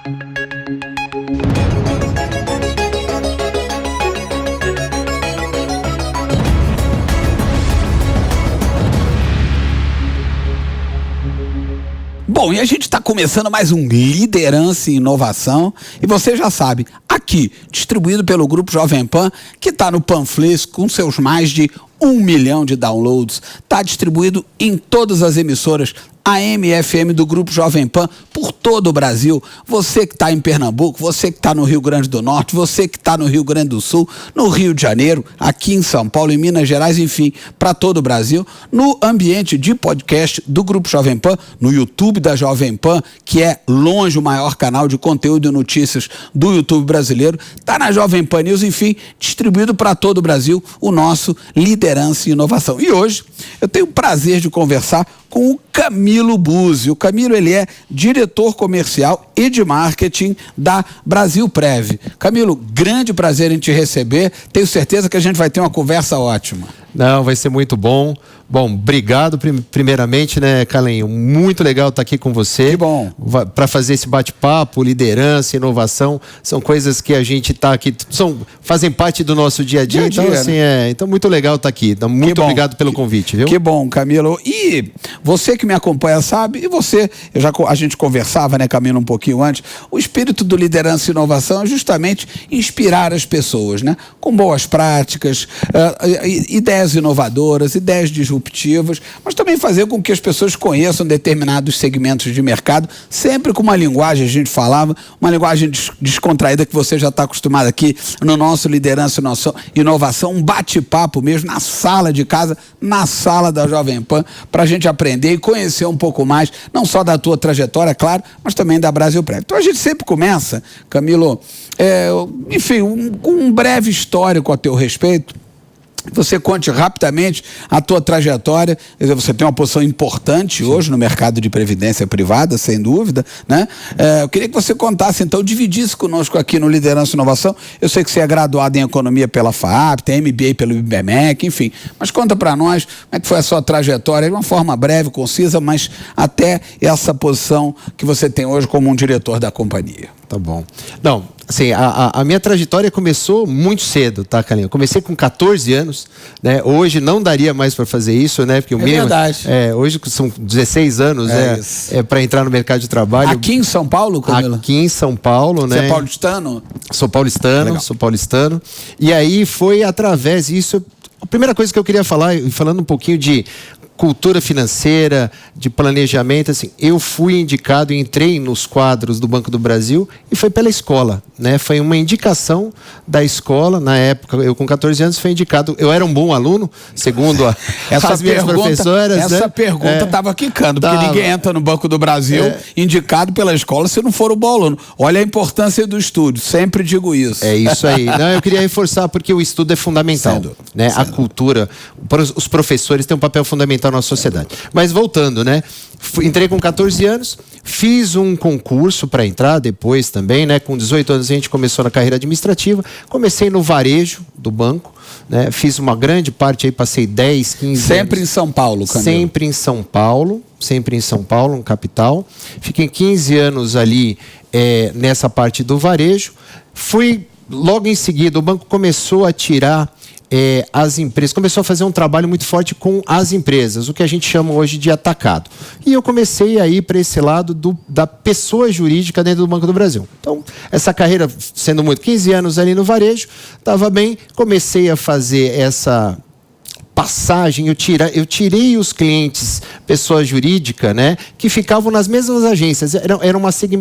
Bom, e a gente está começando mais um Liderança e Inovação, e você já sabe, aqui, distribuído pelo Grupo Jovem Pan, que está no Panflix com seus mais de 1 milhão de downloads, está distribuído em todas as emissoras AM e FM do Grupo Jovem Pan por todo o Brasil. Você que está em Pernambuco, você que está no Rio Grande do Norte, você que está no Rio Grande do Sul, no Rio de Janeiro, aqui em São Paulo, em Minas Gerais, enfim, para todo o Brasil, no ambiente de podcast do Grupo Jovem Pan, no YouTube da Jovem Pan, que é longe o maior canal de conteúdo e notícias do YouTube brasileiro, está na Jovem Pan News, enfim, distribuído para todo o Brasil, o nosso Liderança e Inovação. E hoje eu tenho o prazer de conversar com o Camilo Buzzi. O Camilo, ele é diretor comercial e de marketing da Brasilprev. Camilo, grande prazer em te receber. Tenho certeza que a gente vai ter uma conversa ótima. Não, vai ser muito bom. Bom, obrigado primeiramente, né, Calenho? Muito legal estar aqui com você. Que bom. Para fazer esse bate-papo, liderança, inovação, são coisas que a gente está aqui, fazem parte do nosso dia a dia. Então, assim, então muito legal estar aqui. Então, muito obrigado pelo convite, viu? Que bom, Camilo. E você que me acompanha sabe, e você, a gente conversava, né, Camilo, um pouquinho antes, o espírito do Liderança e Inovação é justamente inspirar as pessoas, né, com boas práticas, ideias inovadoras, ideias disruptivas, mas também fazer com que as pessoas conheçam determinados segmentos de mercado, sempre com uma linguagem, a gente falava, uma linguagem descontraída que você já está acostumado aqui no nosso Liderança e Inovação, um bate-papo mesmo na sala de casa, na sala da Jovem Pan, para a gente aprender e conhecer um pouco mais, não só da tua trajetória, claro, mas também da Brasilprev. Então a gente sempre começa, Camilo, enfim, com um breve histórico a teu respeito. Você conte rapidamente a tua trajetória. Você tem uma posição importante hoje no mercado de previdência privada, sem dúvida, né? Eu queria que você contasse, então, dividisse conosco aqui no Liderança e Inovação. Eu sei que você é graduado em Economia pela FAAP, tem MBA pelo IBMEC, enfim. Mas conta para nós como é que foi a sua trajetória, de uma forma breve, concisa, mas até essa posição que você tem hoje como um diretor da companhia. Tá bom. Não, assim, a minha trajetória começou muito cedo, tá, Calinho? Eu comecei com 14 anos, né? Hoje não daria mais para fazer isso, né? Porque o mínimo, verdade. Hoje são 16 anos, para entrar no mercado de trabalho. Aqui em São Paulo, Camila? Aqui em São Paulo, né? Você é paulistano? Sou paulistano. E aí foi através disso. A primeira coisa que eu queria falar, falando um pouquinho de cultura financeira, de planejamento, assim, eu fui indicado e entrei nos quadros do Banco do Brasil e foi pela escola, né? Foi uma indicação da escola, na época, eu com 14 anos fui indicado, eu era um bom aluno, segundo as minhas professoras. Essa pergunta estava quicando, porque ninguém entra no Banco do Brasil indicado pela escola se não for o bom aluno. Olha a importância do estudo, sempre digo isso. É isso aí. Não, eu queria reforçar porque o estudo é fundamental, né? A cultura, os professores têm um papel fundamental na sociedade. Mas voltando, né? Entrei com 14 anos, fiz um concurso para entrar depois também, né? Com 18 anos a gente começou na carreira administrativa, comecei no varejo do banco, né? Fiz uma grande parte aí, passei 10, 15 anos. Sempre em São Paulo, Camilo? Sempre em São Paulo, no capital. Fiquei 15 anos ali nessa parte do varejo. Logo em seguida, o banco começou a tirar as empresas, começou a fazer um trabalho muito forte com as empresas, o que a gente chama hoje de atacado. E eu comecei a ir para esse lado da pessoa jurídica dentro do Banco do Brasil. Então, essa carreira, sendo muito 15 anos ali no varejo, estava bem, comecei a fazer essa passagem, eu tirei os clientes, pessoa jurídica, né, que ficavam nas mesmas agências,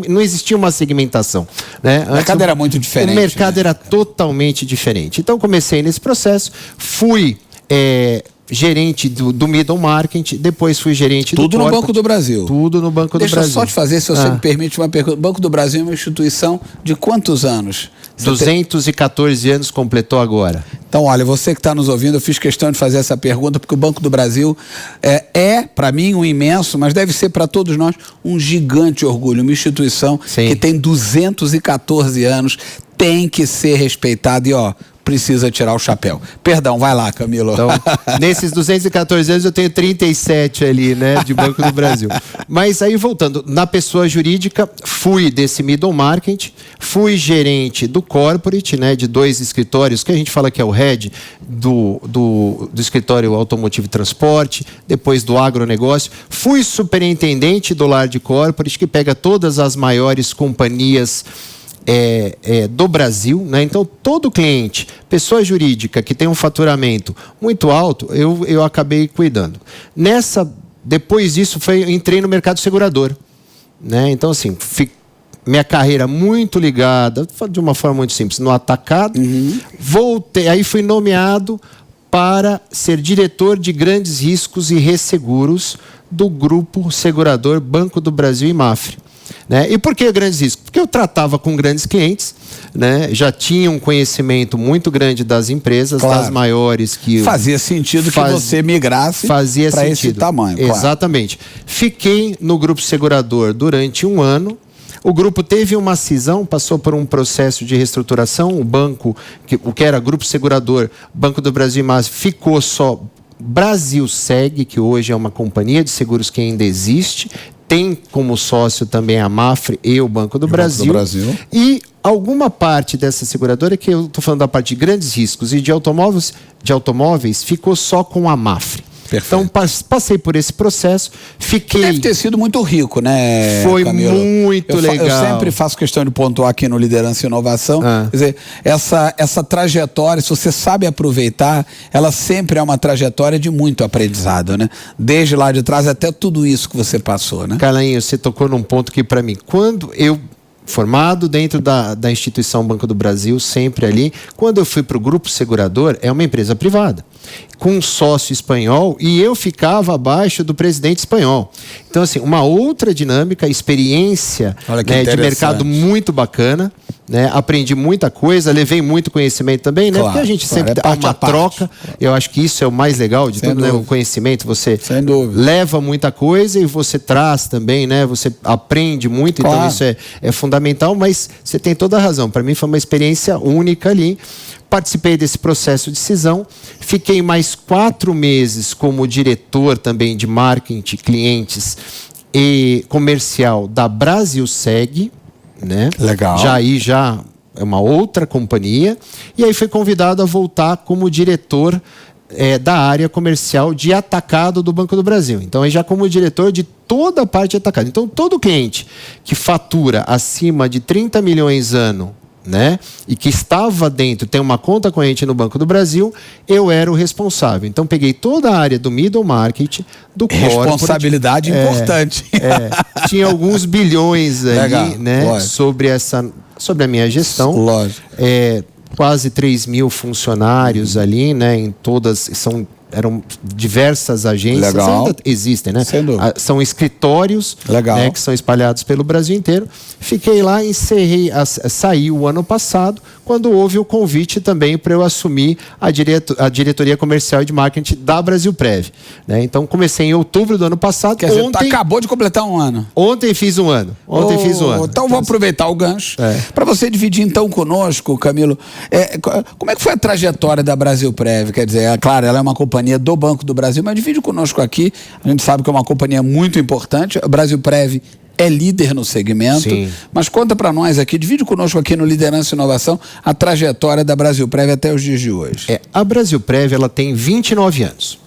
não existia uma segmentação, né? O mercado era muito diferente. O mercado era totalmente diferente. Então, comecei nesse processo, fui gerente do middle market, depois fui gerente do corporate. Tudo no Banco do Brasil. Tudo no Banco do Brasil. Deixa eu só te fazer, se você me permite, uma pergunta. O Banco do Brasil é uma instituição de quantos anos? 214 anos completou agora. Então, olha, você que está nos ouvindo, eu fiz questão de fazer essa pergunta, porque o Banco do Brasil para mim, um imenso, mas deve ser para todos nós, um gigante orgulho. Uma instituição que tem 214 anos, tem que ser respeitada. E, precisa tirar o chapéu. Perdão, vai lá, Camilo. Então, nesses 214 anos eu tenho 37 ali, né, de Banco do Brasil. Mas aí voltando, na pessoa jurídica, fui desse middle market, fui gerente do corporate, né, de 2 escritórios, que a gente fala que é o head do escritório automotivo e transporte, depois do agronegócio. Fui superintendente do large corporate, que pega todas as maiores companhias do Brasil, né? Então, todo cliente, pessoa jurídica que tem um faturamento muito alto, eu acabei cuidando. Depois disso, entrei no mercado segurador, né? Então, assim, minha carreira muito ligada, de uma forma muito simples, no atacado. Voltei, aí fui nomeado para ser diretor de grandes riscos e resseguros do grupo segurador Banco do Brasil e Mafre. Né? E por que grandes riscos? Porque eu tratava com grandes clientes, né? Já tinha um conhecimento muito grande das empresas, das maiores que... Fazia sentido que você migrasse para esse tamanho. Exatamente. Fiquei no grupo segurador durante 1 ano. O grupo teve uma cisão, passou por um processo de reestruturação. O banco, o que era grupo segurador, Banco do Brasil e Mafre, ficou só Brasilseg, que hoje é uma companhia de seguros que ainda existe. Tem como sócio também a Mafre e o Banco do Brasil. E alguma parte dessa seguradora, que eu estou falando da parte de grandes riscos e de automóveis, ficou só com a Mafre. Perfeito. Então, passei por esse processo, fiquei... Deve ter sido muito rico, né, Foi Camilo? Muito legal. Eu sempre faço questão de pontuar aqui no Liderança e Inovação. Quer dizer, essa trajetória, se você sabe aproveitar, ela sempre é uma trajetória de muito aprendizado, né? Desde lá de trás até tudo isso que você passou, né? Carlinho, você tocou num ponto que, para mim, quando eu... formado dentro da instituição Banco do Brasil, sempre ali. Quando eu fui para o grupo segurador, é uma empresa privada, com um sócio espanhol, e eu ficava abaixo do presidente espanhol. Então, assim, uma outra dinâmica, experiência, né, de mercado muito bacana, né? Aprendi muita coisa, levei muito conhecimento também, né? Porque a gente sempre há uma troca. Eu acho que isso é o mais legal de tudo, né? O conhecimento, você leva muita coisa e você traz também, né? Você aprende muito, então isso é fundamental, mas você tem toda a razão. Para mim foi uma experiência única ali. Participei desse processo de cisão, fiquei mais 4 meses como diretor também de marketing, clientes e comercial da Brasilseg, né? Legal. Já é uma outra companhia, e aí fui convidado a voltar como diretor da área comercial de atacado do Banco do Brasil. Então, aí já como diretor de toda a parte de atacado. Então, todo cliente que fatura acima de 30 milhões ano, né, e que estava dentro, tem uma conta corrente no Banco do Brasil, eu era o responsável. Então, peguei toda a área do middle market, do corporate. Responsabilidade importante. Tinha alguns bilhões ali, né, sobre a minha gestão. Lógico. Quase 3 mil funcionários ali, né, em todas, eram diversas agências, ainda existem, né? Sem dúvida. São escritórios, né, que são espalhados pelo Brasil inteiro. Fiquei lá, saí o ano passado, quando houve o convite também para eu assumir a diretoria comercial e de marketing da Brasilprev, né? Então, comecei em outubro do ano passado. Quer dizer, acabou de completar 1 ano. Ontem fiz 1 ano. Então, vou aproveitar o gancho para você dividir, então, conosco, Camilo, como é que foi a trajetória da Brasilprev? Quer dizer, claro, ela é uma companhia do Banco do Brasil, mas divide conosco aqui. A gente sabe que é uma companhia muito importante. A Brasilprev é líder no segmento. Sim. Mas conta para nós aqui, divide conosco aqui no Liderança e Inovação a trajetória da Brasilprev até os dias de hoje. A Brasilprev, ela tem 29 anos.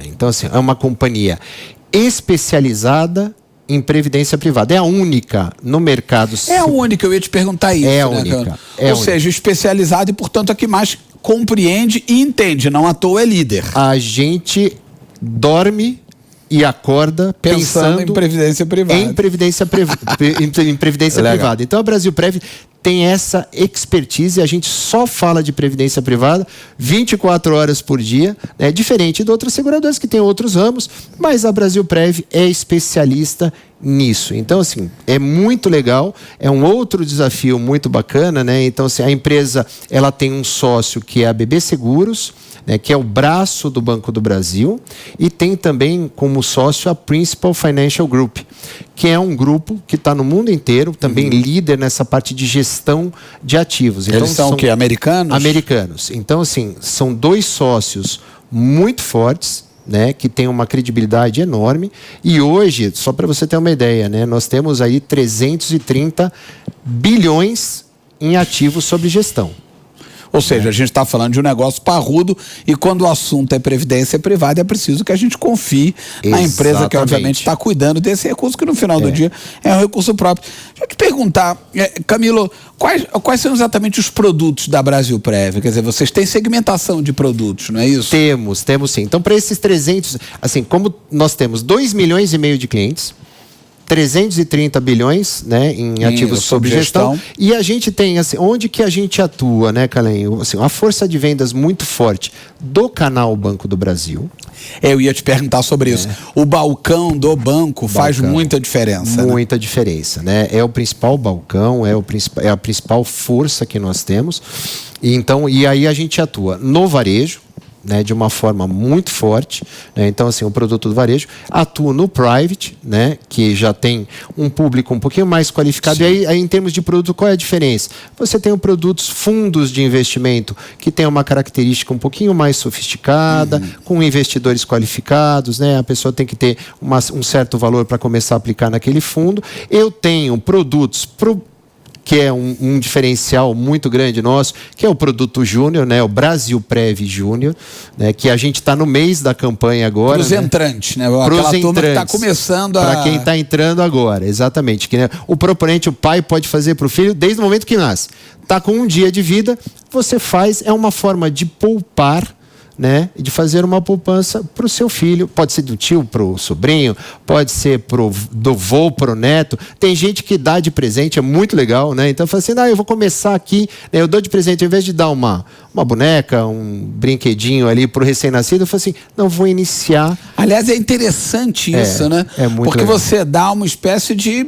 Então, assim, é uma companhia especializada em previdência privada. É a única no mercado. É a única, eu ia te perguntar isso. É a única. Ou seja, especializada e, portanto, a que mais compreende e entende, não à toa é líder. A gente dorme e acorda pensando em previdência privada. Em previdência privada. Então a Brasilprev tem essa expertise, a gente só fala de previdência privada 24 horas por dia, né? Diferente de outras seguradoras que têm outros ramos, mas a Brasilprev é especialista nisso. Então, assim, é muito legal, é um outro desafio muito bacana, né? Então, assim, a empresa, ela tem um sócio que é a BB Seguros, né, que é o braço do Banco do Brasil, e tem também como sócio a Principal Financial Group, que é um grupo que está no mundo inteiro, também líder nessa parte de gestão de ativos. Então, eles são o quê? Americanos? Americanos. Então, assim, são 2 sócios muito fortes, né, que tem uma credibilidade enorme, e hoje, só para você ter uma ideia, né, nós temos aí 330 bilhões em ativos sob gestão. Ou seja, a gente está falando de um negócio parrudo, e quando o assunto é previdência privada, é preciso que a gente confie na empresa que, obviamente, está cuidando desse recurso, que no final do dia é um recurso próprio. Deixa eu te perguntar, Camilo, quais são exatamente os produtos da Brasilprev? Quer dizer, vocês têm segmentação de produtos, não é isso? Temos sim. Então, para esses 300, assim, como nós temos 2,5 milhões de clientes, 330 bilhões, né, em ativos sob gestão. E a gente tem, assim, onde que a gente atua, né, Calenho? Assim, uma força de vendas muito forte do canal Banco do Brasil. Eu ia te perguntar sobre isso. O balcão do banco faz muita diferença. Muita diferença, né? É o principal balcão, é a principal força que nós temos. E aí a gente atua no varejo, né, de uma forma muito forte, né? Então, assim, o produto do varejo atua no private, né, que já tem um público um pouquinho mais qualificado. Sim. E aí, em termos de produto, qual é a diferença? Você tem produtos, fundos de investimento, que tem uma característica um pouquinho mais sofisticada, com investidores qualificados, né? A pessoa tem que ter um certo valor para começar a aplicar naquele fundo. Eu tenho produtos que é um diferencial muito grande nosso, que é o produto Júnior, né? O Brasilprev Júnior, né? Que a gente está no mês da campanha agora. Para os entrantes, né? Aquela turma que está começando a... Para quem está entrando agora, exatamente. Que, né, o proponente, o pai, pode fazer para o filho desde o momento que nasce. Está com um dia de vida, você faz, é uma forma de poupar, né, de fazer uma poupança para o seu filho, pode ser do tio para o sobrinho, pode ser do vô para o neto. Tem gente que dá de presente, é muito legal, né? Então fala assim, eu vou começar aqui, né, eu dou de presente, ao invés de dar uma boneca, um brinquedinho ali para o recém-nascido, eu falo assim, não, vou iniciar. Aliás, é interessante isso, né? É muito porque legal. Você dá uma espécie de,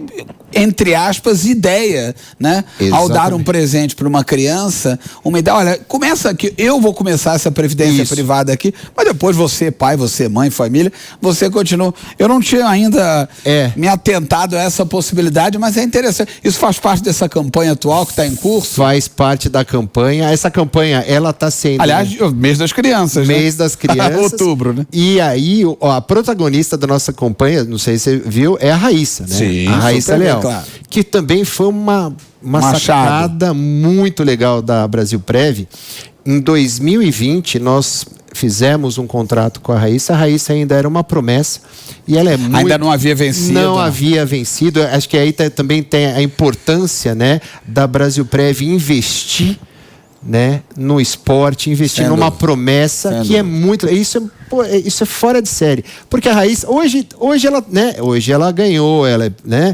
entre aspas, ideia, né? Exatamente. Ao dar um presente para uma criança, uma ideia, olha, começa aqui, eu vou começar essa previdência privada aqui, mas depois você, pai, você, mãe, família, você continua. Eu não tinha ainda me atentado a essa possibilidade, mas é interessante. Isso faz parte dessa campanha atual que está em curso? Faz parte da campanha. Essa campanha, ela está sendo... Aliás, mês das crianças, né? Mês das crianças. Outubro, né? E aí, a protagonista da nossa campanha, não sei se você viu, é a Raíssa, né? Sim, a Raíssa Leal. Claro. Que também foi uma sacada muito legal da Brasilprev. Em 2020, nós fizemos um contrato com a Raíssa. A Raíssa ainda era uma promessa. E ela é muito... Ainda não havia vencido. Não havia vencido. Acho que aí também tem a importância, né, da Brasilprev investir, né, no esporte, investir numa promessa que é muito... Isso é fora de série. Porque a Raíssa, hoje ela, né? Hoje ela ganhou, ela, né?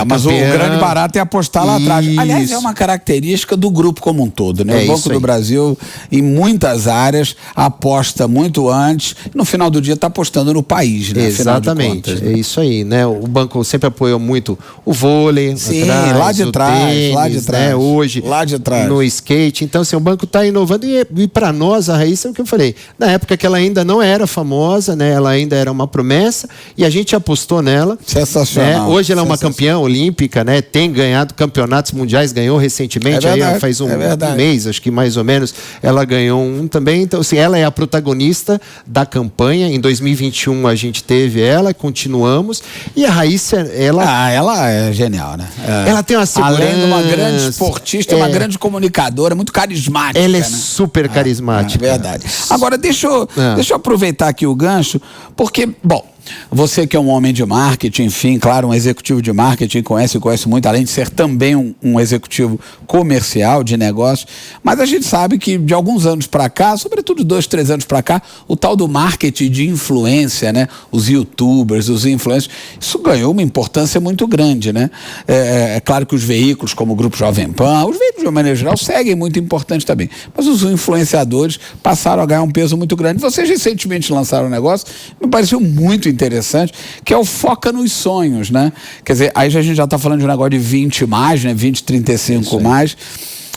Mas campeã. O grande barato é apostar lá atrás. Aliás, é uma característica do grupo como um todo, né? O Banco do Brasil, em muitas áreas, aposta muito antes. No final do dia, está apostando no país, né? Exatamente. Contas, né? É isso aí, né? O banco sempre apoiou muito o vôlei. Sim, lá de trás. Né? Hoje, lá de trás. No skate. Então, assim, o banco está inovando. E para nós, a Raíssa, é o que eu falei. Na época que ela ainda não era famosa, né? Ela ainda era uma promessa e a gente apostou nela. Sensacional. Né? Hoje ela é uma campeã olímpica, né? Tem ganhado campeonatos mundiais, ganhou recentemente, aí faz um mês, acho que mais ou menos, ela ganhou um também. Então, assim, ela é a protagonista da campanha. Em 2021 a gente teve ela, continuamos. E a Raíssa, ela é genial, né? Ela tem uma segurança. Além de uma grande esportista, uma grande comunicadora, muito carismática. Ela é, né? super carismática. Verdade. Agora, deixa eu aproveitar aqui o gancho, porque, bom, você que é um homem de marketing, enfim, claro, um executivo de marketing, conhece muito, além de ser também um executivo comercial de negócios, mas a gente sabe que de alguns anos para cá, sobretudo 2, 3 anos para cá, o tal do marketing de influência, né? Os youtubers, os influencers, isso ganhou uma importância muito grande, né? É claro que os veículos como o Grupo Jovem Pan, os veículos de uma maneira geral seguem muito importante também, mas os influenciadores passaram a ganhar um peso muito grande. Vocês recentemente lançaram um negócio, me pareceu muito interessante, que é o Foca nos Sonhos, né? Quer dizer, aí a gente já está falando de um negócio de 20 mais, né? 20, 35 mais.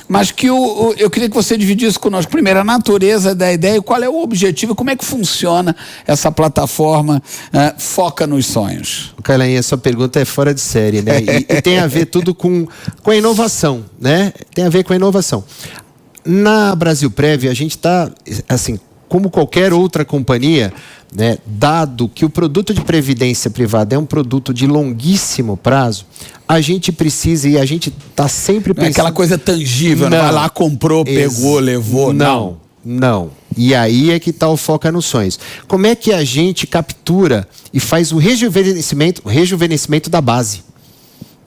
Mas que eu queria que você dividisse conosco, primeiro, a natureza da ideia, qual é o objetivo, como é que funciona essa plataforma Foca nos Sonhos. Carlinhos, essa pergunta é fora de série, né? E tem a ver tudo com a inovação, né? Tem a ver com a inovação. Na Brasilprev, a gente está, assim, como qualquer outra companhia, né, dado que o produto de previdência privada é um produto de longuíssimo prazo, a gente precisa, e a gente está sempre pensando... Não é aquela coisa tangível, não vai lá, comprou, pegou, levou, não. Não. E aí é que está o Foca nos Sonhos. Como é que a gente captura e faz o rejuvenescimento da base?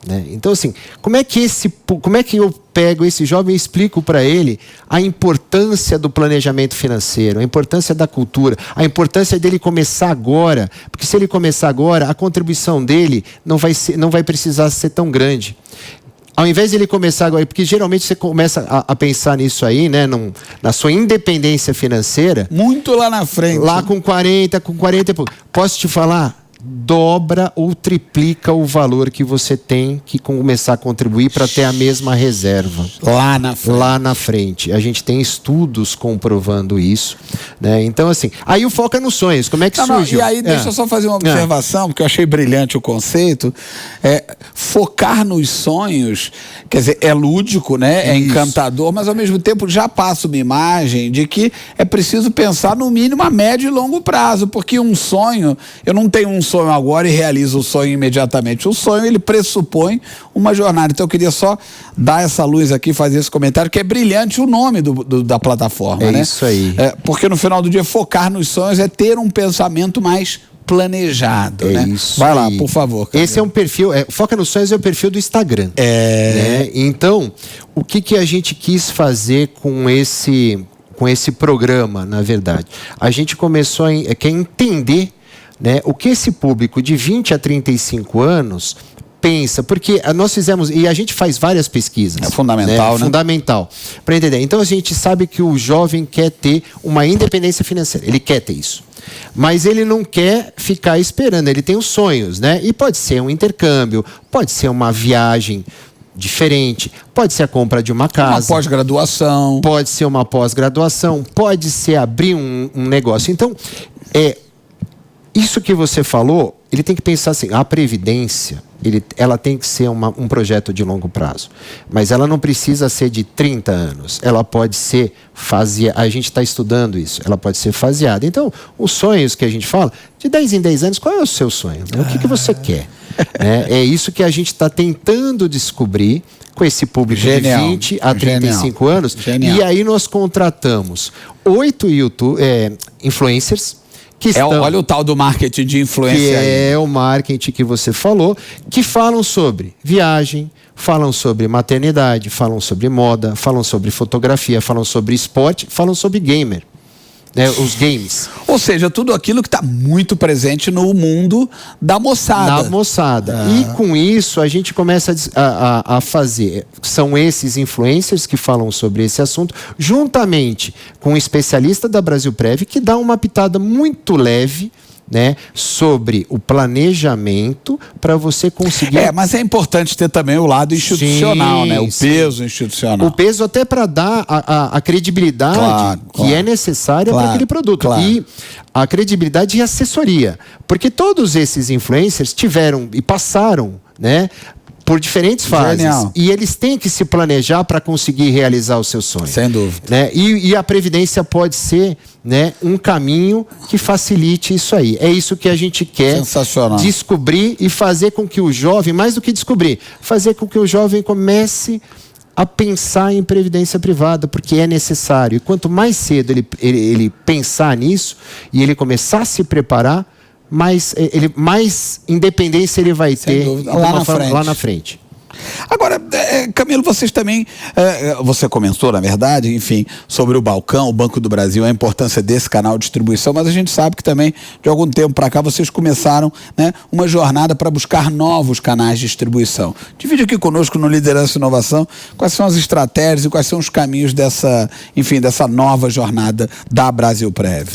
Né? Então, assim, como é que eu pego esse jovem e explico para ele a importância do planejamento financeiro, a importância da cultura, a importância dele começar agora, porque se ele começar agora, a contribuição dele não vai precisar ser tão grande. Ao invés de ele começar agora, porque geralmente você começa a pensar nisso aí, né, na sua independência financeira. Muito lá na frente. Lá com 40 e pouco. Posso te falar? Dobra ou triplica o valor que você tem que começar a contribuir para ter a mesma reserva. Lá na frente. A gente tem estudos comprovando isso, né? Então, assim, aí o Foca nos Sonhos, como é que surgiu? E aí, deixa eu só fazer uma observação, porque eu achei brilhante o conceito. Focar nos sonhos, quer dizer, é lúdico, né? É encantador, mas ao mesmo tempo já passa uma imagem de que é preciso pensar no mínimo a médio e longo prazo, porque um sonho, eu não tenho um sonho agora e realizo o sonho imediatamente. O sonho, ele pressupõe uma jornada. Então eu queria só dar essa luz aqui, fazer esse comentário, que é brilhante o nome da plataforma, né? Isso aí. Porque no final do dia, focar nos sonhos é ter um pensamento mais planejado, né? Isso. Vai lá, por favor. Camilo. Esse é um perfil, Foca nos Sonhos é o perfil do Instagram. Né? Então, o que a gente quis fazer com esse programa, na verdade? A gente começou a entender, né, o que esse público de 20 a 35 anos pensa, porque nós fizemos, e a gente faz várias pesquisas. É fundamental, né? Fundamental, para entender. Então a gente sabe que o jovem quer ter uma independência financeira, ele quer ter isso. Mas ele não quer ficar esperando, ele tem os sonhos, né? E pode ser um intercâmbio, pode ser uma viagem diferente, pode ser a compra de uma casa. Uma pós-graduação. Pode ser uma pós-graduação, pode ser abrir um negócio. Então, isso que você falou, ele tem que pensar assim, a previdência, ela tem que ser um projeto de longo prazo. Mas ela não precisa ser de 30 anos. Ela pode ser faseada. A gente está estudando isso. Ela pode ser faseada. Então, os sonhos que a gente fala, de 10 em 10 anos, qual é o seu sonho? O que você quer? É isso que a gente está tentando descobrir com esse público de 20 a 35 anos. E aí nós contratamos 8 influencers, olha o tal do marketing de influência que aí. É o marketing que você falou, que falam sobre viagem, falam sobre maternidade, falam sobre moda, falam sobre fotografia, falam sobre esporte, falam sobre gamer, né, os games. Ou seja, tudo aquilo que está muito presente no mundo da moçada. E com isso a gente começa a fazer, são esses influencers que falam sobre esse assunto, juntamente com um especialista da Brasilprev que dá uma pitada muito leve, né, sobre o planejamento para você conseguir... mas é importante ter também o lado institucional, né? O peso institucional. O peso até para dar a credibilidade que é necessária para aquele produto. E a credibilidade e assessoria. Porque todos esses influencers tiveram e passaram, né, por diferentes fases. Genial. E eles têm que se planejar para conseguir realizar os seus sonhos. Sem dúvida. Né? E a Previdência pode ser, né, um caminho que facilite isso aí. É isso que a gente quer descobrir e fazer com que o jovem, mais do que descobrir, fazer com que o jovem comece a pensar em previdência privada, porque é necessário. E quanto mais cedo ele pensar nisso e ele começar a se preparar, mais independência ele vai ter lá na frente. Agora, Camilo, vocês também, você comentou, na verdade, enfim, sobre o balcão, o Banco do Brasil, a importância desse canal de distribuição, mas a gente sabe que também, de algum tempo para cá, vocês começaram, né, uma jornada para buscar novos canais de distribuição. Divide aqui conosco no Liderança e Inovação quais são as estratégias e quais são os caminhos dessa nova jornada da Brasilprev.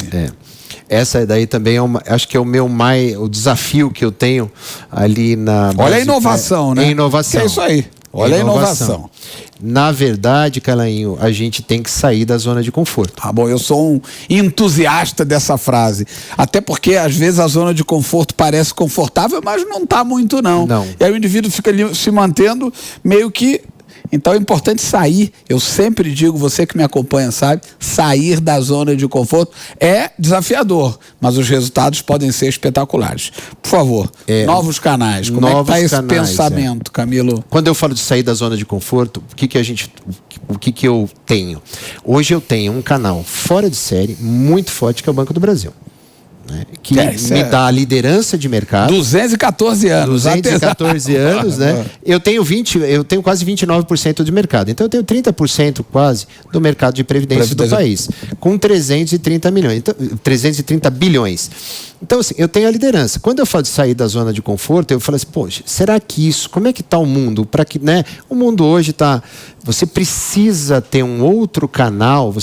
Essa daí também acho que é o desafio que eu tenho ali na... Olha a inovação, né? É inovação. É isso aí. Olha a inovação. Na verdade, Calainho, a gente tem que sair da zona de conforto. Tá bom, eu sou um entusiasta dessa frase. Até porque, às vezes, a zona de conforto parece confortável, mas não está muito, não. E aí o indivíduo fica ali se mantendo meio que... Então é importante sair, eu sempre digo, você que me acompanha sabe, sair da zona de conforto é desafiador, mas os resultados podem ser espetaculares. Por favor, novos canais, como é que está esse pensamento, Camilo? Quando eu falo de sair da zona de conforto, o que eu tenho? Hoje eu tenho um canal fora de série, muito forte, que é o Banco do Brasil. Né? Que me dá a liderança de mercado. 214 anos. 214 anos, né? Eu tenho quase 29% de mercado. Então eu tenho 30% quase do mercado de previdência do país, com 330 milhões, então, 330 bilhões. Então, assim, eu tenho a liderança. Quando eu falo de sair da zona de conforto, eu falo assim, poxa, será que isso, como é que está o mundo? O mundo hoje está... Você precisa ter um outro canal,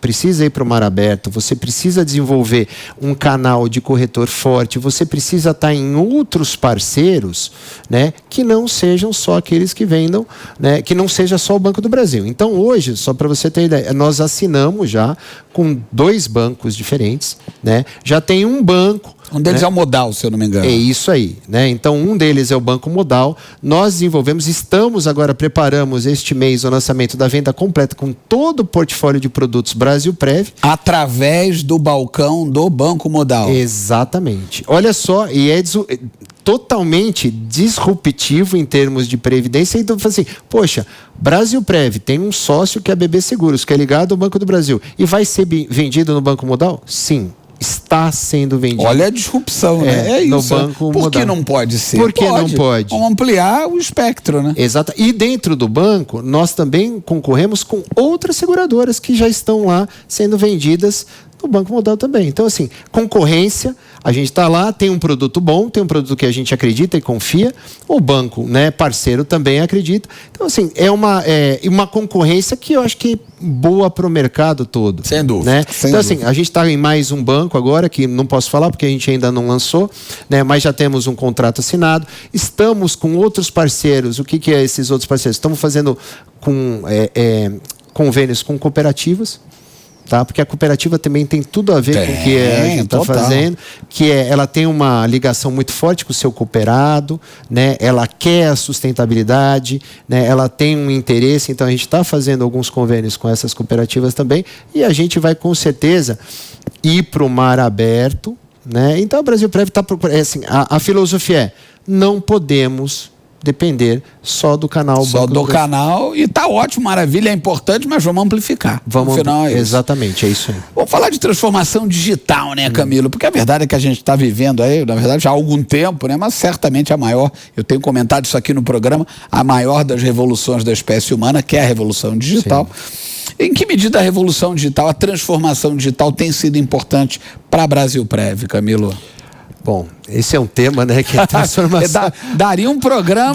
precisa ir para o mar aberto, você precisa desenvolver um canal de corretor forte, você precisa estar em outros parceiros, né, que não sejam só aqueles que vendam, né, que não seja só o Banco do Brasil. Então, hoje, só para você ter ideia, nós assinamos já com 2 bancos diferentes, né, já tem um banco. Um deles é o Modal, se eu não me engano. É isso aí, né? Então, um deles é o Banco Modal. Nós desenvolvemos, preparamos este mês o lançamento da venda completa com todo o portfólio de produtos Brasilprev. Através do balcão do Banco Modal. Exatamente. Olha só, e é totalmente disruptivo em termos de previdência. Então, assim, poxa, Brasilprev tem um sócio que é a BB Seguros, que é ligado ao Banco do Brasil. E vai ser vendido no Banco Modal? Sim. Está sendo vendido. Olha a disrupção, né? É isso. No Banco Modal. Por que não pode ser? Por que não pode? Vamos ampliar o espectro, né? Exato. E dentro do banco, nós também concorremos com outras seguradoras que já estão lá sendo vendidas no Banco Modal também. Então, assim, concorrência, a gente está lá, tem um produto bom, tem um produto que a gente acredita e confia, o banco, né, parceiro também acredita. Então, assim, é uma concorrência que eu acho que boa para o mercado todo. Sem dúvida. Né? Então, assim, a gente está em mais um banco agora, que não posso falar porque a gente ainda não lançou, né, mas já temos um contrato assinado. Estamos com outros parceiros. O que é esses outros parceiros? Estamos fazendo convênios com cooperativas. Tá? Porque a cooperativa também tem tudo a ver com o que a gente está fazendo, ela tem uma ligação muito forte com o seu cooperado, né? Ela quer a sustentabilidade, né? Ela tem um interesse, então a gente está fazendo alguns convênios com essas cooperativas também, e a gente vai com certeza ir para o mar aberto, né? Então o Brasilprev está procurando, assim, a filosofia é, não podemos depender só do canal. Só do canal, e tá ótimo, maravilha, é importante, mas vamos amplificar. Vamos, no final é isso. Exatamente, é isso aí. Vamos falar de transformação digital, né, Camilo? Porque a verdade é que a gente está vivendo aí, na verdade, já há algum tempo, né, mas certamente a maior, eu tenho comentado isso aqui no programa, a maior das revoluções da espécie humana, que é a revolução digital. Sim. Em que medida a revolução digital, a transformação digital tem sido importante para a Brasilprev, Camilo? Bom, esse é um tema, né, que é transformação. Daria um programa,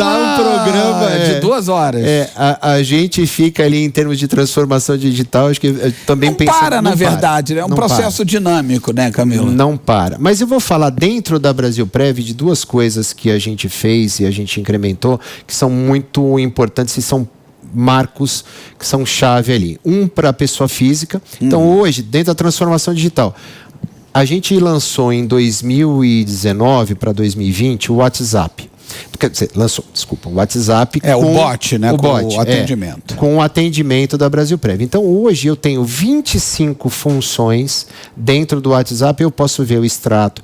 de 2 horas. A gente fica ali em termos de transformação digital, acho que também pensa... Na verdade, né? É um processo dinâmico, né, Camilo? Não para. Mas eu vou falar dentro da Brasilprev de 2 coisas que a gente fez e a gente incrementou, que são muito importantes e são marcos que são chave ali. Um para a pessoa física. Então, hoje, dentro da transformação digital, a gente lançou em 2019 para 2020 o WhatsApp. Quer dizer, o WhatsApp com o bot, né? O atendimento. Com o atendimento da Brasilprev. Então, hoje eu tenho 25 funções dentro do WhatsApp. Eu posso ver o extrato.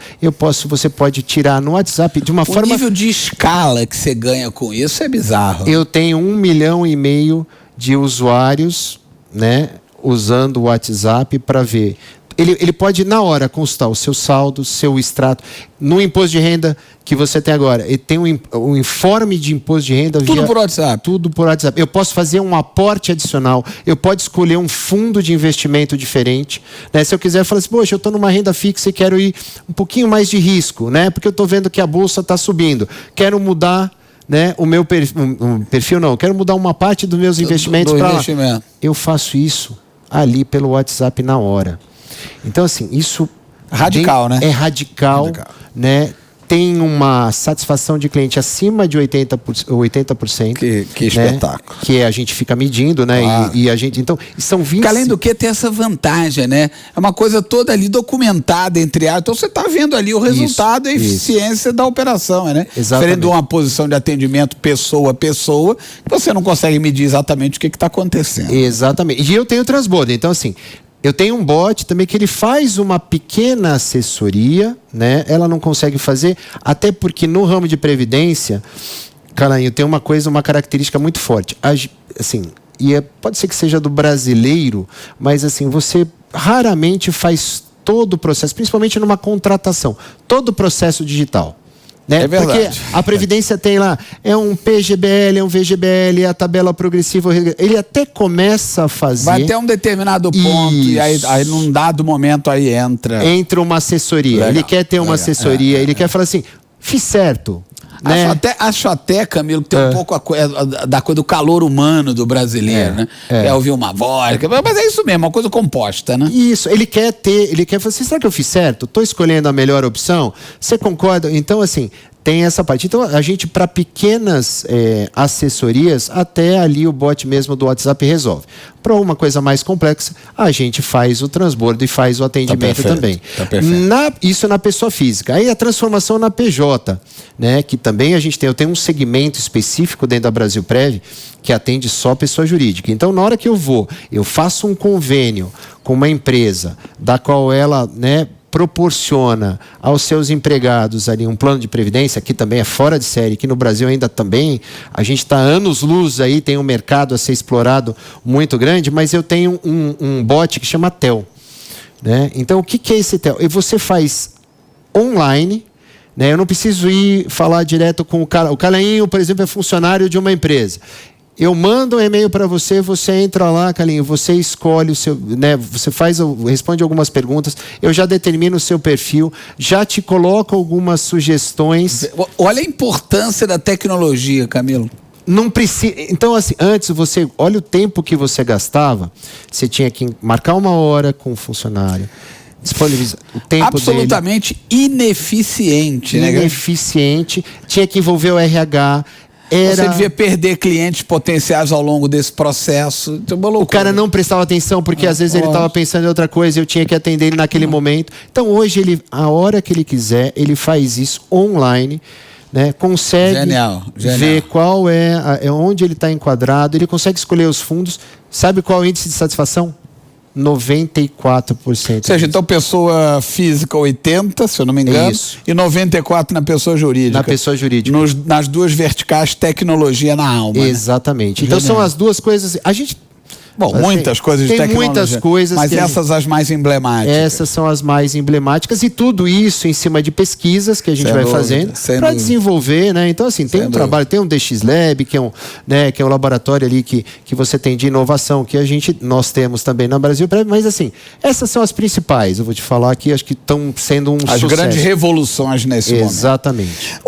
Você pode tirar no WhatsApp de uma forma... O nível de escala que você ganha com isso é bizarro. Eu tenho 1,5 milhão de usuários, né, usando o WhatsApp para ver... Ele pode, na hora, consultar o seu saldo, seu extrato. No imposto de renda que você tem agora, ele tem um informe de imposto de renda... Tudo por WhatsApp. Tudo por WhatsApp. Eu posso fazer um aporte adicional. Eu posso escolher um fundo de investimento diferente. Né? Se eu quiser, eu falo assim, poxa, eu estou numa renda fixa e quero ir um pouquinho mais de risco, né? Porque eu estou vendo que a bolsa está subindo. Quero mudar... Né, o meu perfil não, quero mudar uma parte dos meus investimentos para lá. Eu faço isso ali pelo WhatsApp na hora. Então, assim, isso Radical, né? É radical, né? Tem uma satisfação de cliente acima de 80%. Que espetáculo. Né? Que a gente fica medindo, né? Claro. E a gente, então, são 20... Porque além do que, tem essa vantagem, né? É uma coisa toda ali documentada, entre aspas. Então você está vendo ali o resultado e a eficiência da operação, né? Exatamente. Diferente de uma posição de atendimento pessoa a pessoa, que você não consegue medir exatamente o que está acontecendo. Exatamente. E eu tenho transbordo. Então, assim, eu tenho um bot também que ele faz uma pequena assessoria, né? Ela não consegue fazer, até porque no ramo de previdência, Calainho, tem uma característica muito forte. Assim, pode ser que seja do brasileiro, mas assim, você raramente faz todo o processo, principalmente numa contratação, todo o processo digital. Né? É verdade. Porque a Previdência tem lá, é um PGBL, é um VGBL, é a tabela progressiva. Ele até começa a fazer... Vai até um determinado ponto e aí num dado momento aí entra uma assessoria. Legal, ele quer ter uma assessoria, ele quer falar assim, fiz certo. Né? Acho até, Camilo, que tem um pouco da coisa do calor humano do brasileiro, né? Quer ouvir uma voz, mas é isso mesmo, uma coisa composta, né? Isso, ele quer falar assim, será que eu fiz certo? Estou escolhendo a melhor opção? Você concorda? Então, assim, tem essa parte. Então, a gente, para pequenas assessorias, até ali o bot mesmo do WhatsApp resolve. Para uma coisa mais complexa, a gente faz o transbordo e faz o atendimento também. Tá perfeito. Isso na pessoa física. Aí a transformação na PJ, né? Que também eu tenho um segmento específico dentro da Brasilprev que atende só pessoa jurídica. Então, na hora que eu faço um convênio com uma empresa da qual ela, né, proporciona aos seus empregados ali um plano de previdência, que também é fora de série, aqui no Brasil ainda também, a gente está anos-luz aí, tem um mercado a ser explorado muito grande, mas eu tenho um bot que chama TEL. Né? Então, o que é esse TEL? E você faz online, né? Eu não preciso ir falar direto com o cara. O Calainho, por exemplo, é funcionário de uma empresa. Eu mando um e-mail para você, você entra lá, Calinho, você escolhe o seu, né, você responde algumas perguntas, eu já determino o seu perfil, já te coloco algumas sugestões. Olha a importância da tecnologia, Camilo. Não precisa. Então, assim, antes olha o tempo que você gastava, você tinha que marcar uma hora com o funcionário. Disponibilizar o tempo absolutamente ineficiente, né? Ineficiente, tinha que envolver o RH. Você devia perder clientes potenciais ao longo desse processo. O cara não prestava atenção porque às vezes ele estava pensando em outra coisa e eu tinha que atender ele naquele momento. Então hoje, a hora que ele quiser, ele faz isso online, né? Consegue ver qual onde ele está enquadrado, ele consegue escolher os fundos. Sabe qual é o índice de satisfação? 94%. Ou seja, então pessoa física 80%, se eu não me engano, e 94% na pessoa jurídica. Na pessoa jurídica. Nas duas verticais, tecnologia na alma. Exatamente. Né? Então são as duas coisas. A gente... Bom, muitas coisas de tecnologia. Tem muitas coisas. Mas essas as mais emblemáticas. Essas são as mais emblemáticas e tudo isso em cima de pesquisas que a gente vai fazendo para desenvolver, né? Então, assim, tem um trabalho, tem um DX Lab, que é um laboratório ali que você tem de inovação, que nós temos também na Brasilprev, mas assim, essas são as principais, eu vou te falar aqui, acho que estão sendo um sucesso. As grandes revoluções nesse momento. Exatamente.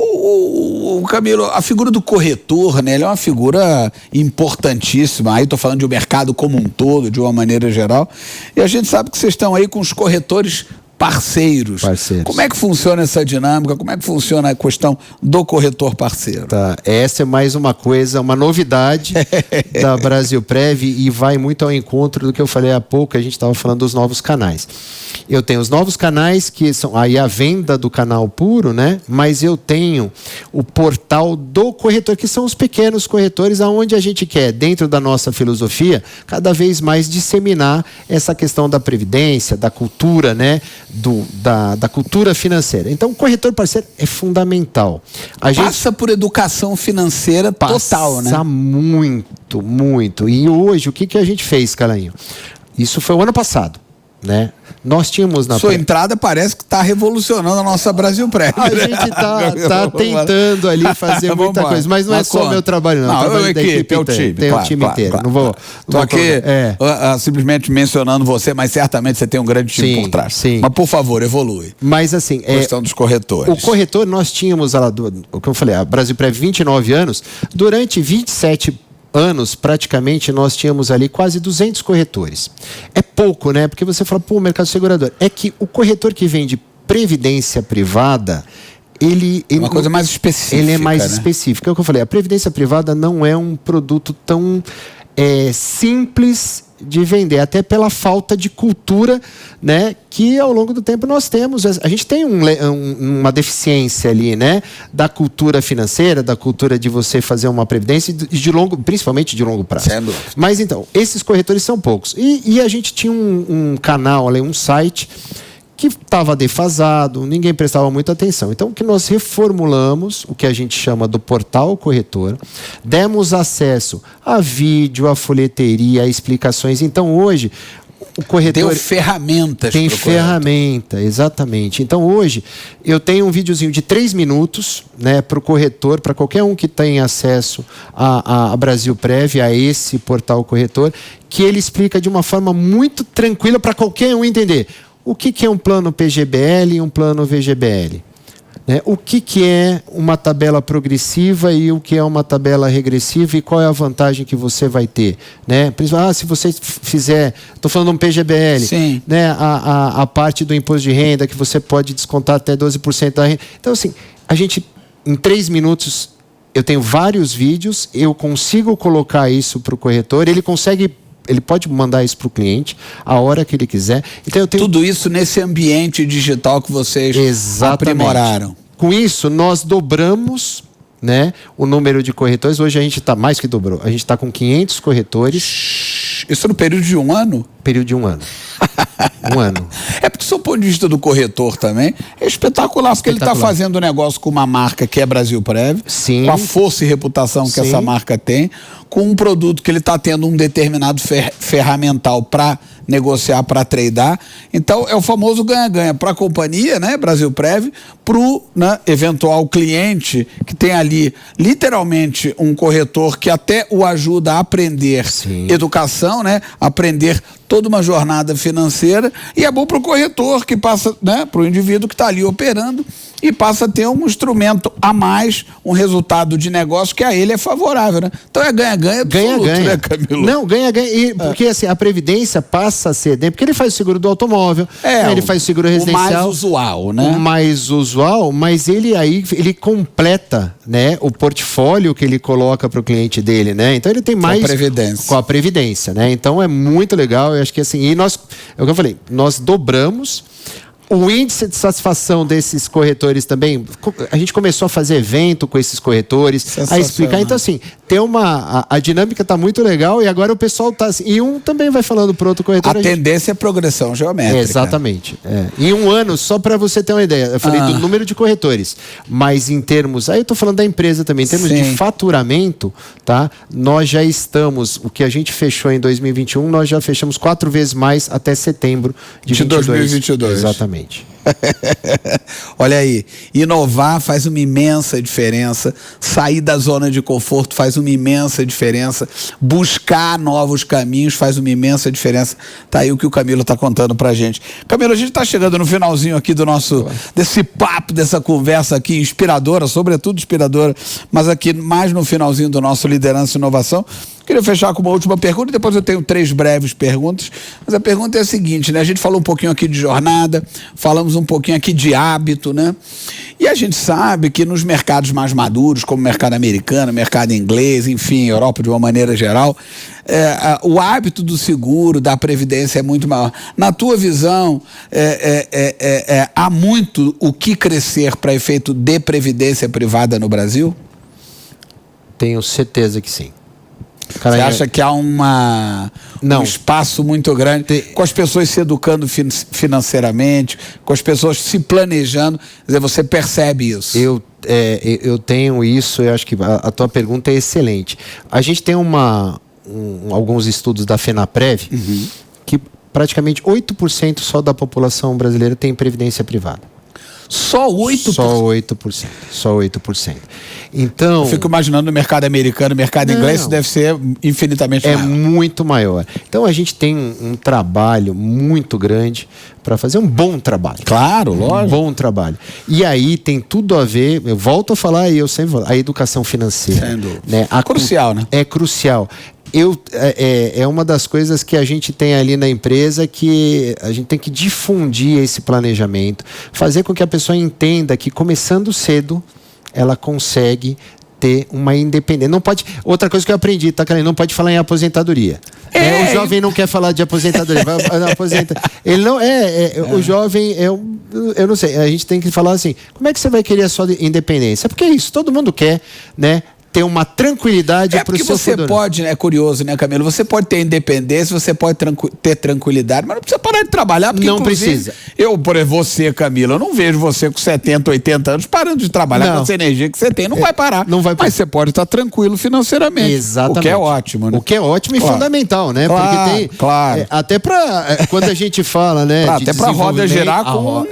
Camilo, a figura do corretor, né? Ele é uma figura importantíssima. Aí estou falando de um mercado como um todo, de uma maneira geral. E a gente sabe que vocês estão aí com os corretores parceiros. Como é que funciona essa dinâmica? Como é que funciona a questão do corretor parceiro? Tá. Essa é mais uma coisa, uma novidade da Brasilprev e vai muito ao encontro do que eu falei há pouco, a gente estava falando dos novos canais. Eu tenho os novos canais, que são aí a venda do canal puro, né? Mas eu tenho o portal do corretor, que são os pequenos corretores, aonde a gente quer, dentro da nossa filosofia, cada vez mais disseminar essa questão da previdência, da cultura, né? Da cultura financeira. Então, o corretor parceiro é fundamental. Passa por educação financeira total, né? Passa muito, muito. E hoje, o que a gente fez, Calainho? Isso foi o ano passado, né? Nós tínhamos Sua entrada parece que está revolucionando a nossa Brasilprev. A gente está tentando ali fazer muita coisa, mas não é só o meu trabalho, não. Não, a equipe, é o time. Tem o time inteiro. Claro. Não vou aqui simplesmente mencionando você, mas certamente você tem um grande time por trás. Sim. Mas, por favor, evolui. Mas, assim... questão dos corretores. O corretor, nós tínhamos, o que eu falei, a Brasilprev 29 anos, durante 27 anos, praticamente, nós tínhamos ali quase 200 corretores. É pouco, né? Porque você fala, pô, mercado segurador. É que o corretor que vende previdência privada, ele É uma coisa mais específica. Ele é mais né? específico. É o que eu falei, a previdência privada não é um produto tão simples de vender, até pela falta de cultura, né, que ao longo do tempo nós temos. A gente tem uma deficiência ali, né, da cultura financeira, da cultura de você fazer uma previdência, principalmente de longo prazo. Sendo. Mas então, esses corretores são poucos. E a gente tinha um canal ali, um site que estava defasado, ninguém prestava muita atenção. Então, o que nós reformulamos, o que a gente chama do portal corretor, demos acesso a vídeo, a folheteria, a explicações. Então, hoje, o corretor... Deu ferramentas. Tem ferramenta, exatamente. Então, hoje, eu tenho um videozinho de 3 minutos, né, para o corretor, para qualquer um que tenha acesso a Brasilprev, a esse portal corretor, que ele explica de uma forma muito tranquila para qualquer um entender. O que é um plano PGBL e um plano VGBL? Né? O que é uma tabela progressiva e o que é uma tabela regressiva e qual é a vantagem que você vai ter? Né? Se você fizer, estou falando de um PGBL, Sim. né? A parte do imposto de renda que você pode descontar até 12% da renda. Então, assim, a gente, em 3 minutos, eu tenho vários vídeos, eu consigo colocar isso para o corretor, ele pode mandar isso para o cliente a hora que ele quiser. Então, eu tenho... Tudo isso nesse ambiente digital que vocês aprimoraram. Com isso, nós dobramos, né, o número de corretores. Hoje a gente está mais que dobrou. A gente está com 500 corretores. Isso no período de 1 ano? Período de 1 ano. 1 ano. É porque, do ponto de vista do corretor também, é espetacular, porque ele está fazendo negócio com uma marca que é Brasilprev, Sim. com a força e reputação que Sim. essa marca tem, com um produto que ele está tendo um determinado ferramental para negociar, para tradear. Então, é o famoso ganha-ganha para a companhia, né, Brasilprev, para o, né, eventual cliente que tem ali, literalmente, um corretor que até o ajuda a aprender educação, né, aprender toda uma jornada financeira, e é bom para o corretor que passa, né, para o indivíduo que está ali operando e passa a ter um instrumento a mais, um resultado de negócio que a ele é favorável, né? Então é ganha-ganha absoluto, né, Camilo? Não, ganha-ganha. Porque assim, a Previdência passa a ser, porque ele faz o seguro do automóvel, ele faz o seguro residencial. O mais usual, né? O mais usual, mas ele completa, né, o portfólio que ele coloca para o cliente dele, né? Então ele tem mais... Com a Previdência, né? Então é muito legal, eu acho que assim, é o que eu falei, nós dobramos. O índice de satisfação desses corretores também, a gente começou a fazer evento com esses corretores, a explicar. Então, assim, tem a dinâmica está muito legal e agora o pessoal está assim, e um também vai falando para o outro corretor. A tendência é progressão geométrica. Exatamente. Em 1 ano, só para você ter uma ideia, eu falei do número de corretores, mas em termos, aí eu estou falando da empresa também, em termos de faturamento, tá? Nós já estamos, o que a gente fechou em 2021, nós já fechamos 4 vezes mais até setembro de 2022. Exatamente. Olha aí, inovar faz uma imensa diferença, sair da zona de conforto faz uma imensa diferença, buscar novos caminhos faz uma imensa diferença. Tá aí o que o Camilo está contando pra gente. Camilo, a gente está chegando no finalzinho aqui desse papo, dessa conversa aqui inspiradora, sobretudo inspiradora, mas aqui mais no finalzinho do nosso Liderança e Inovação. Queria fechar com uma última pergunta, depois eu tenho 3 breves perguntas, mas a pergunta é a seguinte, né? A gente falou um pouquinho aqui de jornada, falamos um pouquinho aqui de hábito, né? E a gente sabe que nos mercados mais maduros, como o mercado americano, mercado inglês, enfim, Europa de uma maneira geral, o hábito do seguro, da previdência é muito maior. Na tua visão, há muito o que crescer para efeito de previdência privada no Brasil? Tenho certeza que sim. Você acha que há um espaço muito grande com as pessoas se educando financeiramente, com as pessoas se planejando? Quer dizer, você percebe isso? Eu tenho isso, eu acho que a tua pergunta é excelente. A gente tem alguns estudos da FENAPREV que praticamente 8% só da população brasileira tem previdência privada. Só 8%? Só 8%. Só 8%. Então... Eu fico imaginando no mercado americano, no mercado inglês, isso deve ser infinitamente maior. É muito maior. Então a gente tem um trabalho muito grande para fazer um bom trabalho. Claro, lógico. Um bom trabalho. E aí tem tudo a ver, eu volto a falar e eu sempre falo, a educação financeira. Sem dúvida. Né? Crucial, né? É crucial. É uma das coisas que a gente tem ali na empresa, que a gente tem que difundir esse planejamento, fazer com que a pessoa entenda que começando cedo ela consegue ter uma independência. Não pode. Outra coisa que eu aprendi, tá, Carlinhos? Não pode falar em aposentadoria. O jovem não quer falar de aposentadoria. Ele não o jovem, eu não sei. A gente tem que falar assim: como é que você vai querer a sua independência? Porque é isso. Todo mundo quer, né? Ter uma tranquilidade para o seu futuro. Porque você pode, né? É curioso, né, Camilo? Você pode ter independência, você pode ter tranquilidade, mas não precisa parar de trabalhar. Porque, não precisa. Eu, por exemplo, você, Camilo, eu não vejo você com 70, 80 anos parando de trabalhar com essa energia que você tem. Não vai parar. Não vai parar. Mas você pode estar tranquilo financeiramente. Exatamente. O que é ótimo, né? O que é ótimo e fundamental, né? Claro, porque tem. Claro. Até para quando a gente fala, né? Até para a roda girar com.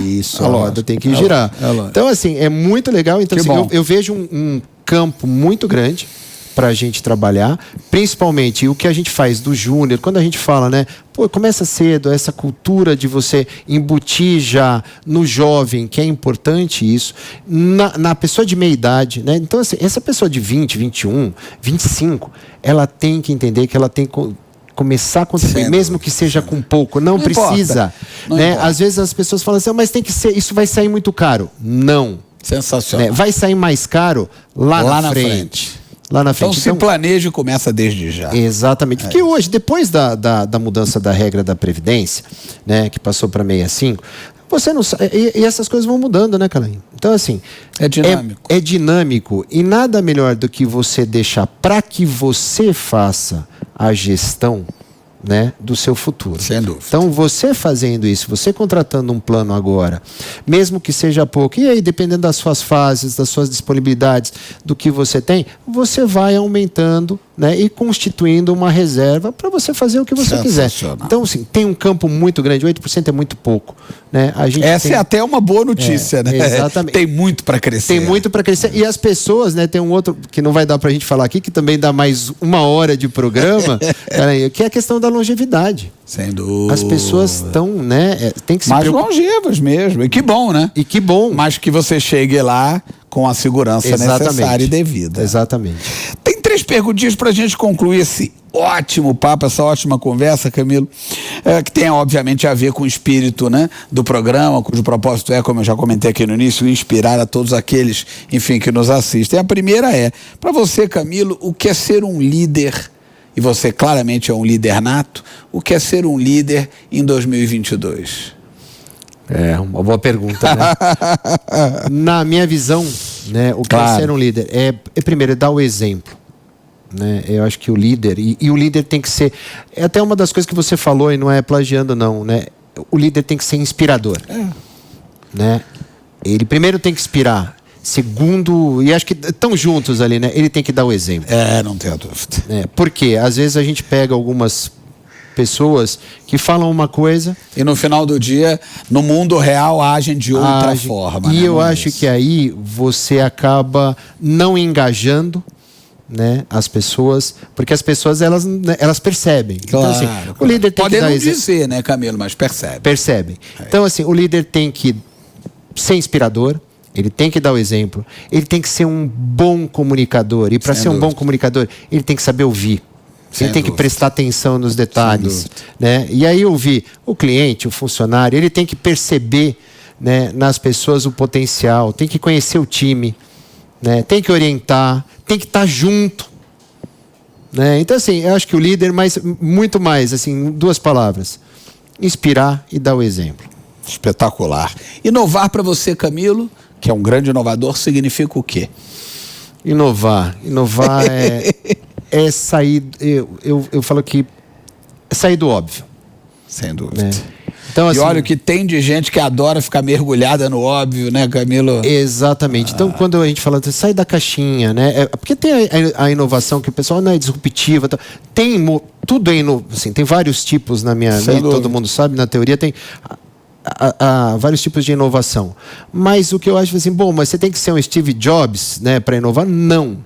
Isso, a roda tem que girar. Então, assim, é muito legal. Então, assim, eu vejo um campo muito grande para a gente trabalhar, principalmente o que a gente faz do júnior, quando a gente fala, né, pô, começa cedo, essa cultura de você embutir já no jovem, que é importante isso, na pessoa de meia idade, né, então assim, essa pessoa de 20, 21, 25, ela tem que entender que ela tem que começar a contribuir, mesmo que seja com pouco, não precisa, né, às vezes as pessoas falam assim, mas tem que ser, isso vai sair muito caro, não. Sensacional. Vai sair mais caro lá na frente. Lá na frente. Então se planeja e começa desde já. Exatamente. Porque hoje, depois da mudança da regra da Previdência, né, que passou para 65, você não sabe. E essas coisas vão mudando, né, Carlinhos? Então, assim. É dinâmico. É dinâmico. E nada melhor do que você deixar para que você faça a gestão, né, do seu futuro. Sem dúvida. Então, você fazendo isso, você contratando um plano agora, mesmo que seja pouco, e aí, dependendo das suas fases, das suas disponibilidades, do que você tem, você vai aumentando, né, e constituindo uma reserva para você fazer o que você quiser. Então, assim, tem um campo muito grande, 8% é muito pouco. Né? Essa é até uma boa notícia, né? Exatamente. Tem muito para crescer. Tem muito para crescer. E as pessoas, né, tem um outro que não vai dar para a gente falar aqui, que também dá mais 1 hora de programa, que é a questão da longevidade. Sem dúvida. As pessoas estão, né, tem que se mais longevas mesmo. E que bom, né? E que bom. Mas que você chegue lá com a segurança necessária e devida. Exatamente. Tem 3 perguntinhas para a gente concluir esse ótimo papo, essa ótima conversa, Camilo, que tem obviamente a ver com o espírito, né, do programa, cujo propósito é, como eu já comentei aqui no início, inspirar a todos aqueles, enfim, que nos assistem. A primeira é, para você, Camilo, o que é ser um líder, e você claramente é um líder nato, o que é ser um líder em 2022? É uma boa pergunta, né? Na minha visão, né, o que é ser um líder é primeiro dar o exemplo. Né? Eu acho que o líder, e o líder tem que ser, é até uma das coisas que você falou e não é plagiando não, né? O líder tem que ser inspirador, né? Ele primeiro tem que inspirar, segundo, e acho que estão juntos ali, né? Ele tem que dar o exemplo. Não tenho dúvida. Porque às vezes a gente pega algumas pessoas que falam uma coisa e no final do dia, no mundo real, agem de outra forma. E né? Eu acho que aí você acaba não engajando, né, as pessoas, porque as pessoas elas percebem. Claro, então, assim, o líder tem que dar exemplo. Dizer, né, Camilo, mas percebem. Então, assim, o líder tem que ser inspirador, ele tem que dar o exemplo, ele tem que ser um bom comunicador, e para ser um bom comunicador, ele tem que saber ouvir. Ele tem que prestar atenção nos detalhes, né? E aí ouvir o cliente, o funcionário, ele tem que perceber, né, nas pessoas o potencial, tem que conhecer o time, né? Tem que orientar, tem que estar junto, né? Então, assim, eu acho que o líder, muito mais, assim, 2 palavras: inspirar e dar o exemplo. Espetacular. Inovar para você, Camilo, que é um grande inovador, significa o quê? Inovar é sair, eu falo que é sair do óbvio. Sem dúvida. Né? Então, assim, e olha o que tem de gente que adora ficar mergulhada no óbvio, né, Camilo? Exatamente. Então, quando a gente fala, sai da caixinha, né? Porque tem a inovação que o pessoal não é disruptiva. Tem tudo assim, tem vários tipos na minha vida, todo mundo sabe, na teoria tem. há vários tipos de inovação. Mas o que eu acho assim, bom, mas você tem que ser um Steve Jobs, né, para inovar? Não.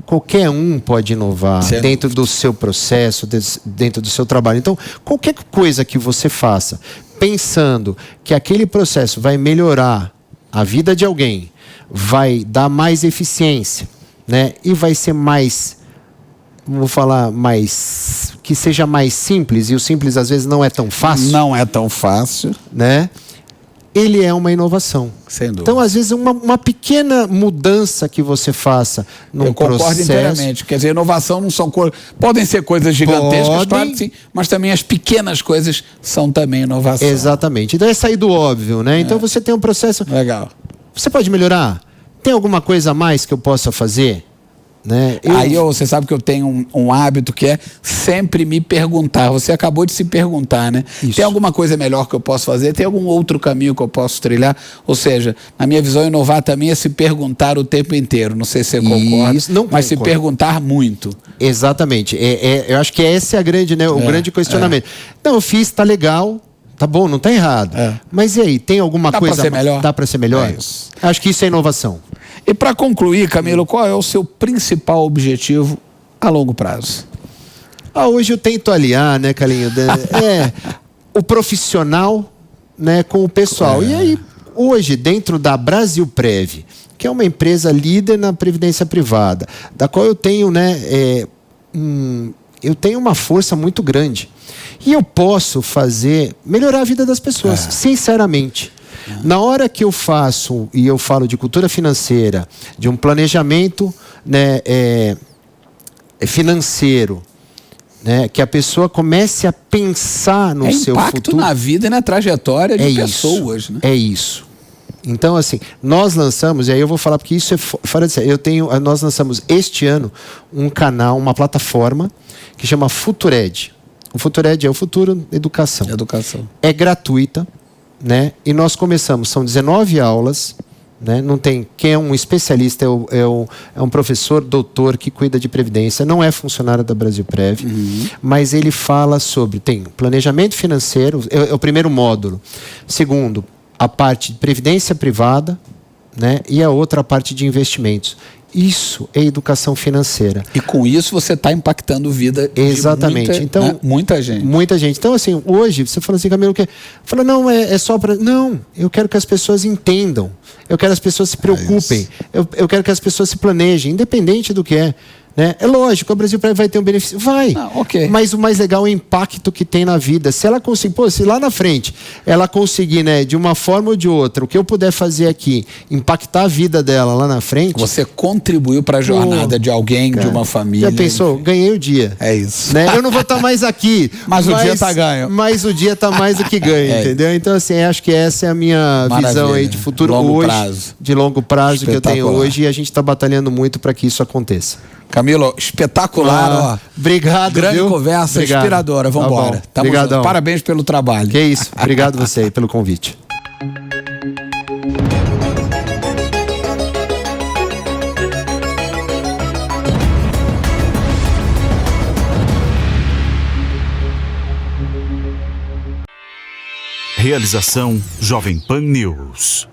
Qualquer um pode inovar dentro do seu processo, dentro do seu trabalho. Então, qualquer coisa que você faça, pensando que aquele processo vai melhorar a vida de alguém, vai dar mais eficiência, né, e vai ser mais, vou falar, mais, que seja mais simples, e o simples às vezes não é tão fácil. Não é tão fácil, né? Ele é uma inovação. Sem dúvida. Então, às vezes, uma pequena mudança que você faça num processo... Eu concordo inteiramente. Quer dizer, inovação não são coisas... Podem ser coisas gigantescas, claro que sim, mas também as pequenas coisas são também inovação. Exatamente. Então, é sair do óbvio, né? Então, você tem um processo... Legal. Você pode melhorar? Tem alguma coisa a mais que eu possa fazer? Né? Você sabe que eu tenho um hábito que é sempre me perguntar. Você acabou de se perguntar, né? Isso. Tem alguma coisa melhor que eu posso fazer? Tem algum outro caminho que eu posso trilhar? Ou seja, na minha visão, inovar também é se perguntar o tempo inteiro. Não sei se você concorda, mas se perguntar muito. Exatamente. Eu acho que esse é a grande, né, o grande questionamento. Não, eu fiz, tá legal. Tá bom, não tá errado. Mas e aí, tem alguma coisa... Dá para ser melhor? Dá para ser melhor? Acho que isso é inovação. E para concluir, Camilo, qual é o seu principal objetivo a longo prazo? Hoje eu tento aliar, né, Carlinhos? O profissional, né, com o pessoal. E aí, hoje, dentro da Brasilprev, que é uma empresa líder na previdência privada, da qual eu tenho, né, eu tenho uma força muito grande. E eu posso melhorar a vida das pessoas, sinceramente. Na hora que eu faço, e eu falo de cultura financeira, de um planejamento, né, financeiro, né, que a pessoa comece a pensar no seu futuro. Impacto na vida e na trajetória de pessoas. Né? É isso. Então, assim, nós lançamos, e aí eu vou falar porque isso é fora de série. Nós lançamos este ano um canal, uma plataforma que chama Futured. O Futured é o Futuro Educação. É gratuita. Né? E nós começamos, são 19 aulas, né? Não tem, quem é um especialista é um professor, doutor que cuida de previdência, não é funcionário da Brasilprev, mas ele fala sobre, tem planejamento financeiro, é o primeiro módulo. Segundo, a parte de previdência privada, né? E a outra a parte de investimentos. Isso é educação financeira. E com isso você está impactando a vida de muita gente. Muita gente. Então, assim, hoje, você fala assim, Camilo, fala, não, é só para... Não, eu quero que as pessoas entendam. Eu quero que as pessoas se preocupem. Eu quero que as pessoas se planejem, independente do que é. Né? É lógico, a Brasilprev vai ter um benefício. Vai. Mas o mais legal é o impacto que tem na vida. Se ela conseguir, se lá na frente ela conseguir, né, de uma forma ou de outra, o que eu puder fazer aqui, impactar a vida dela lá na frente. Você contribuiu para a jornada de alguém, de uma família. Já pensou? Enfim. Ganhei o dia. É isso. Né? Eu não vou estar mais aqui. mas o dia está ganho. Mas o dia está mais do que ganho, entendeu? Então, assim, acho que essa é a minha visão aí de futuro de longo prazo que eu tenho hoje, e a gente está batalhando muito para que isso aconteça. Camilo, espetacular, ó. Obrigado, grande conversa, inspiradora. Vamos embora. Obrigadão. Parabéns pelo trabalho. Que isso. Obrigado você aí pelo convite. Realização Jovem Pan News.